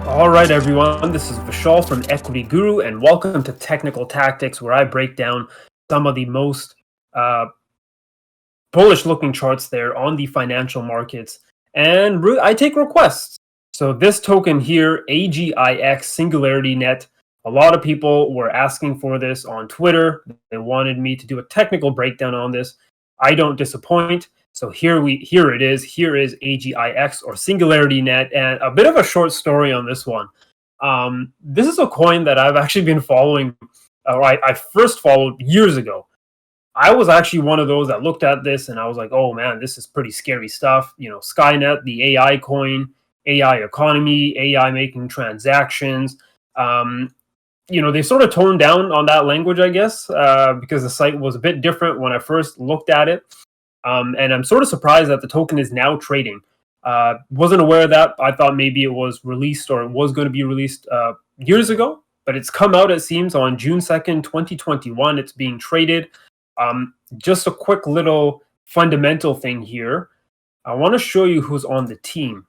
All right, everyone, this is Vishal from Equity Guru, and welcome to Technical Tactics, where I break down some of the most bullish-looking charts there on the financial markets, and I take requests. So this token here, AGIX, SingularityNet, a lot of people were asking for this on Twitter. They wanted me to do a technical breakdown on this. I don't disappoint. So here it is. Here is AGIX, or SingularityNet, and a bit of a short story on this one. This is a coin that I've actually been following, or I first followed years ago. I was actually one of those that looked at this and I was like, oh man, this is pretty scary stuff. You know, Skynet, the AI coin, AI economy, AI making transactions. They sort of toned down on that language, I guess, because the site was a bit different when I first looked at it. And I'm sort of surprised that the token is now trading. Wasn't aware of that. I thought maybe it was released, or it was going to be released years ago, but it's come out, it seems, on June 2nd, 2021. It's being traded. Just a quick little fundamental thing here. I want to show you who's on the team.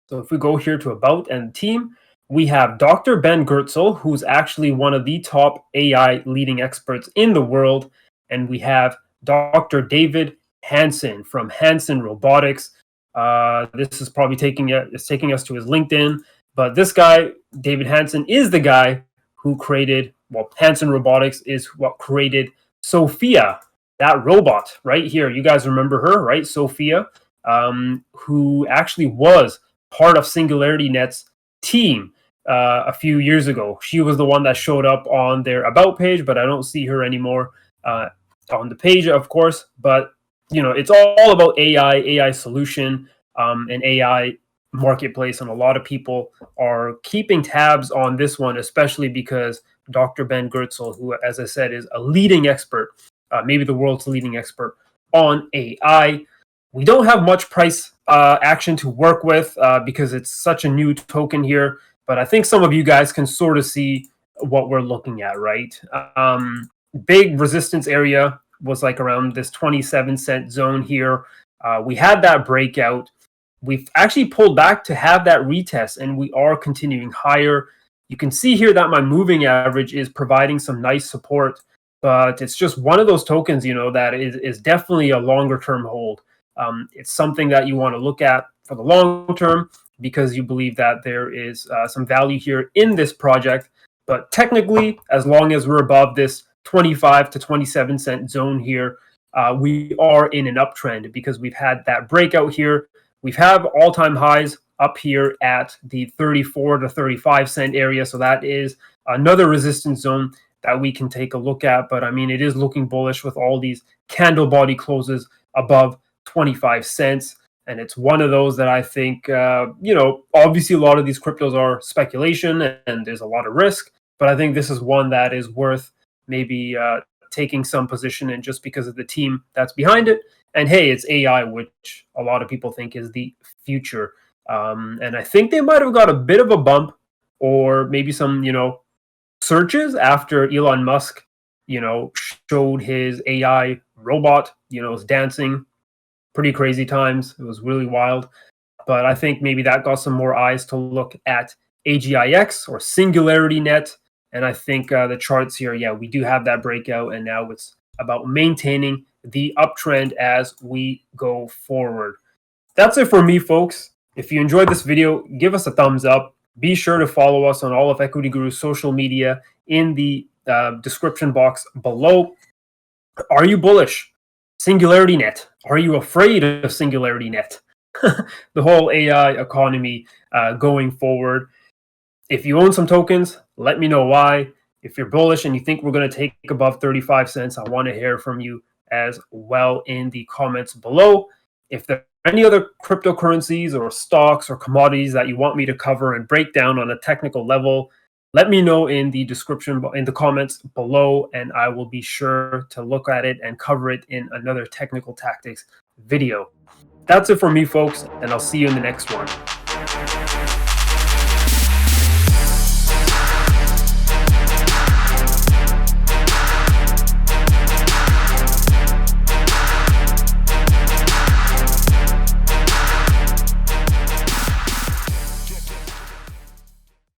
So if we go here to About and Team, we have Dr. Ben Goertzel, who's actually one of the top AI leading experts in the world. And we have Dr. David Hansen from Hansen Robotics. This is probably taking us to his LinkedIn. But this guy, David Hansen, is the guy who created, Hansen Robotics is what created Sophia, that robot right here. You guys remember her, right? Sophia, who actually was part of SingularityNet's team a few years ago. She was the one that showed up on their About page, but I don't see her anymore on the page, of course. But, it's all about AI solution, and AI marketplace, and a lot of people are keeping tabs on this one, especially because Dr. Ben Goertzel, who, as I said, is a leading expert, maybe the world's leading expert on AI. We don't have much price action to work with because it's such a new token here, but I think some of you guys can sort of see what we're looking at, right? Big resistance area was like around this 27-cent zone here. We had that breakout. We've actually pulled back to have that retest, and we are continuing higher. You can see here that my moving average is providing some nice support, but it's just one of those tokens, that is definitely a longer term hold. It's something that you want to look at for the long term because you believe that there is some value here in this project. But technically, as long as we're above this 25 to 27 cent zone here, we are in an uptrend because we've had that breakout here. We've had all-time highs up here at the 34 to 35 cent area. So that is another resistance zone that we can take a look at. But I mean, it is looking bullish with all these candle body closes above 25 cents. And it's one of those that I think, obviously a lot of these cryptos are speculation and there's a lot of risk. But I think this is one that is worth maybe taking some position in just because of the team that's behind it. And hey, it's AI, which a lot of people think is the future. And I think they might have got a bit of a bump, or maybe some, searches after Elon Musk, showed his AI robot, was dancing. Pretty crazy times. It was really wild. But I think maybe that got some more eyes to look at AGIX or SingularityNet. And I think the charts here, yeah, we do have that breakout. And now it's about maintaining the uptrend as we go forward. That's it for me, folks. If you enjoyed this video, give us a thumbs up. Be sure to follow us on all of Equity Guru's social media in the description box below. Are you bullish? SingularityNet. Are you afraid of SingularityNet? The whole AI economy going forward. If you own some tokens, let me know why. If you're bullish and you think we're going to take above 35 cents, I want to hear from you as well in the comments below. If there are any other cryptocurrencies or stocks or commodities that you want me to cover and break down on a technical level, let me know in the description, in the comments below, and I will be sure to look at it and cover it in another technical tactics video. That's it for me, folks, and I'll see you in the next one.